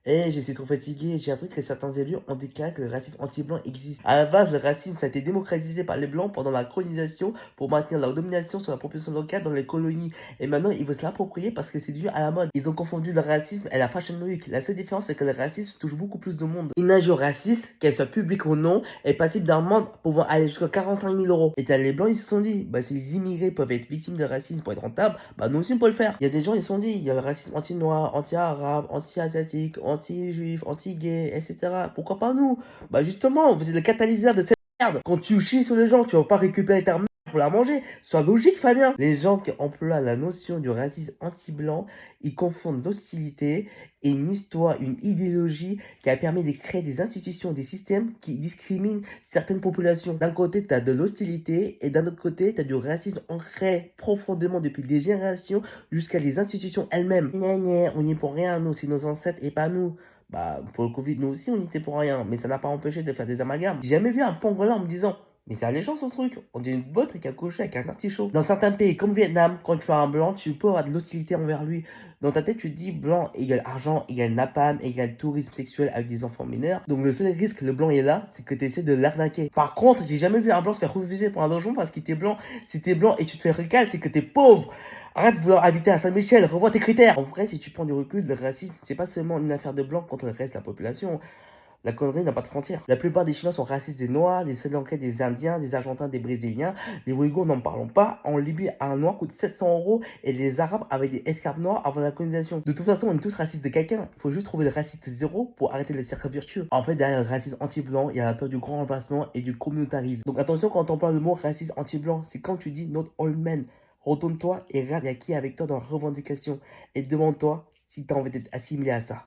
Je suis trop fatigué. J'ai appris que certains élus ont déclaré que le racisme anti-blanc existe. À la base, le racisme a été démocratisé par les blancs pendant la colonisation pour maintenir leur domination sur la population locale dans les colonies. Et maintenant, ils veulent se l'approprier parce que c'est devenu à la mode. Ils ont confondu le racisme et la fashion week. La seule différence, c'est que le racisme touche beaucoup plus de monde. Une injure raciste, qu'elle soit publique ou non, est passible d'amende pouvant aller jusqu'à 45 000 euros. Et t'as les blancs, ils se sont dit, bah si les immigrés peuvent être victimes de racisme pour être rentables, bah nous aussi on peut le faire. Il y a des gens, ils se sont dit, il y a le racisme anti-noir, anti-arabe, anti-asiatique, anti-juif, anti-gay, etc. Pourquoi pas nous? Bah justement, vous êtes le catalyseur de cette merde. Quand tu chies sur les gens, tu vas pas récupérer ta merde pour la manger. Sois logique, Fabien. Les gens qui emploient la notion du racisme anti-blanc, ils confondent l'hostilité et une histoire, une idéologie qui a permis de créer des institutions, des systèmes qui discriminent certaines populations. D'un côté, tu as de l'hostilité et d'un autre côté, tu as du racisme ancré profondément depuis des générations jusqu'à les institutions elles-mêmes. Gna gna, on n'y est pour rien, nous, c'est nos ancêtres et pas nous. Bah, pour le Covid, nous aussi, on n'y était pour rien, mais ça n'a pas empêché de faire des amalgames. J'ai jamais vu un pangolin en me disant, mais c'est alléchant ce truc, on dit une botte avec un cochon avec un artichaut. Dans certains pays comme Vietnam, quand tu as un blanc, tu peux avoir de l'hostilité envers lui. Dans ta tête, tu te dis blanc égale argent, égale napalm, égale tourisme sexuel avec des enfants mineurs. Donc le seul risque que le blanc est là, c'est que tu essaies de l'arnaquer. Par contre, j'ai jamais vu un blanc se faire refuser pour un logement parce qu'il était blanc. Si t'es blanc et tu te fais recal, c'est que t'es pauvre. Arrête de vouloir habiter à Saint-Michel, revois tes critères. En vrai, si tu prends du recul, le racisme, c'est pas seulement une affaire de blanc contre le reste de la population. La connerie n'a pas de frontières. La plupart des Chinois sont racistes des Noirs, des Sri Lankais des Indiens, des Argentins des Brésiliens, les Ouïghours n'en parlons pas. En Libye, un Noir coûte 700 euros et les Arabes avaient des escarpes noires avant la colonisation. De toute façon, on est tous racistes de quelqu'un. Il faut juste trouver le raciste zéro pour arrêter le cercle vertueux. En fait, derrière le racisme anti-blanc, il y a la peur du grand remplacement et du communautarisme. Donc attention quand on parle le mot racisme anti-blanc, c'est quand tu dis not all men. Retourne-toi et regarde, il y a qui avec toi dans la revendication. Et demande-toi si tu as envie d'être assimilé à ça.